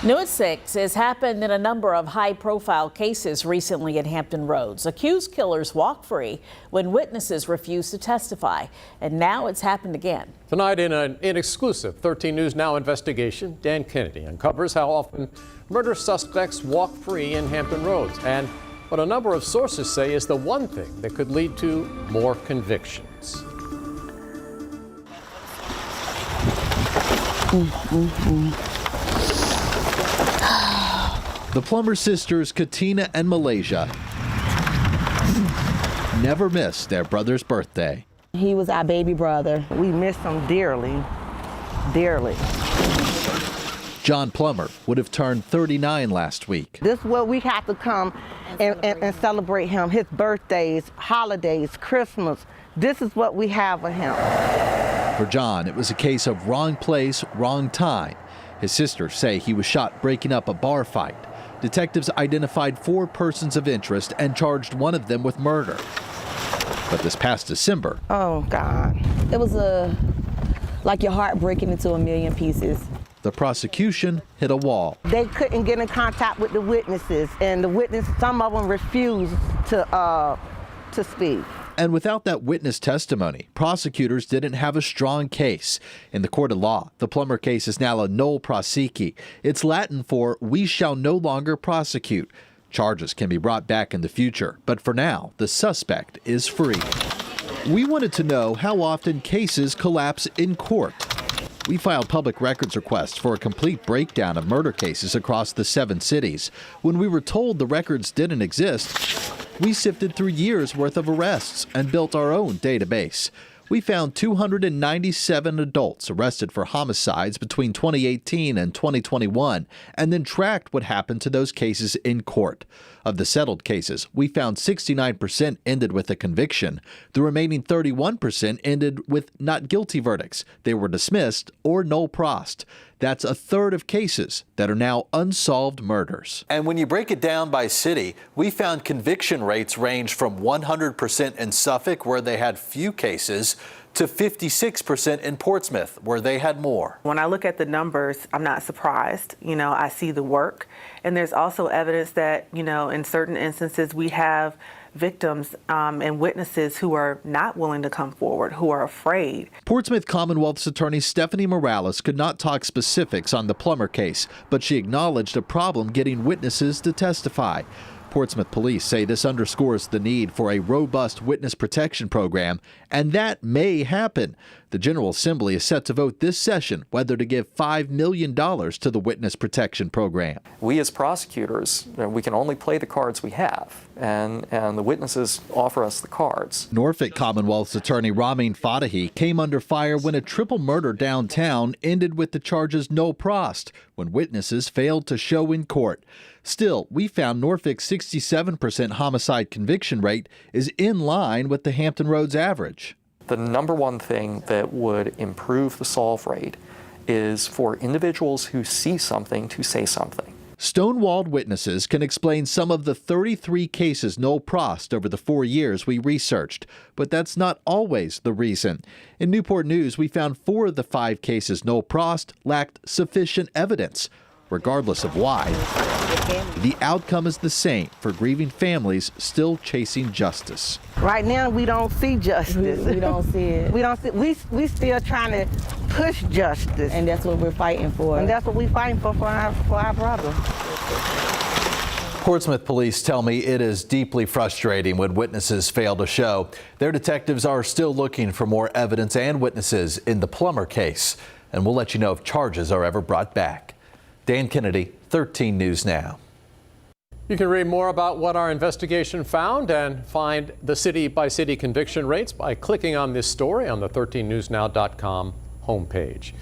New at 6 has happened in a number of high-profile cases recently at Hampton Roads. Accused killers walk free when witnesses refuse to testify, and now it's happened again. Tonight in an exclusive 13 News Now investigation, Dan Kennedy uncovers how often murder suspects walk free in Hampton Roads and what a number of sources say is the one thing that could lead to more convictions. The Plummer sisters, Katina and Malaysia, never missed their brother's birthday. He was our baby brother. We miss him dearly, dearly. John Plummer would have turned 39 last week. This is where we have to come and celebrate him, his birthdays, holidays, Christmas. This is what we have of him. For John, it was a case of wrong place, wrong time. His sisters say he was shot breaking up a bar fight. Detectives identified 4 persons of interest and charged one of them with murder. But this past December... Oh, God. It was like your heart breaking into a million pieces. The prosecution hit a wall. They couldn't get in contact with the witnesses, and some of them refused to speak. And without that witness testimony, prosecutors didn't have a strong case. In the court of law, the Plummer case is now a nolle prosequi. It's Latin for "we shall no longer prosecute." Charges can be brought back in the future, but for now, the suspect is free. We wanted to know how often cases collapse in court. We filed public records requests for a complete breakdown of murder cases across the 7 cities. When we were told the records didn't exist, we sifted through years' worth of arrests and built our own database. We found 297 adults arrested for homicides between 2018 and 2021, and then tracked what happened to those cases in court. Of the settled cases, we found 69% ended with a conviction. The remaining 31% ended with not guilty verdicts. They were dismissed or nolle prossed. That's a third of cases that are now unsolved murders. And when you break it down by city, we found conviction rates range from 100% in Suffolk, where they had few cases, to 56% in Portsmouth, where they had more. When I look at the numbers, I'm not surprised. I see the work. And there's also evidence that, in certain instances, we have victims and witnesses who are not willing to come forward, who are afraid. Portsmouth Commonwealth's attorney Stephanie Morales could not talk specifics on the Plummer case, but she acknowledged a problem getting witnesses to testify. Portsmouth police say this underscores the need for a robust witness protection program, and that may happen. The General Assembly is set to vote this session whether to give $5 million to the witness protection program. We as prosecutors, we can only play the cards we have, and the witnesses offer us the cards. Norfolk Commonwealth's attorney Ramin Fadahi came under fire when a triple murder downtown ended with the charges nolle prossed when witnesses failed to show in court. Still, we found Norfolk's 67% homicide conviction rate is in line with the Hampton Roads average. The number one thing that would improve the solve rate is for individuals who see something to say something. Stonewalled witnesses can explain some of the 33 cases nolle prossed over the 4 years we researched, but that's not always the reason. In Newport News, we found 4 of the 5 cases nolle prossed lacked sufficient evidence. Regardless of why, the outcome is the same for grieving families still chasing justice. Right now, we don't see justice. We don't see it. We don't see. We still trying to push justice, and that's what we're fighting for. And that's what we're fighting for our brother. Portsmouth police tell me it is deeply frustrating when witnesses fail to show. Their detectives are still looking for more evidence and witnesses in the Plummer case, and we'll let you know if charges are ever brought back. Dan Kennedy, 13 News Now. You can read more about what our investigation found and find the city-by-city conviction rates by clicking on this story on the 13newsnow.com homepage.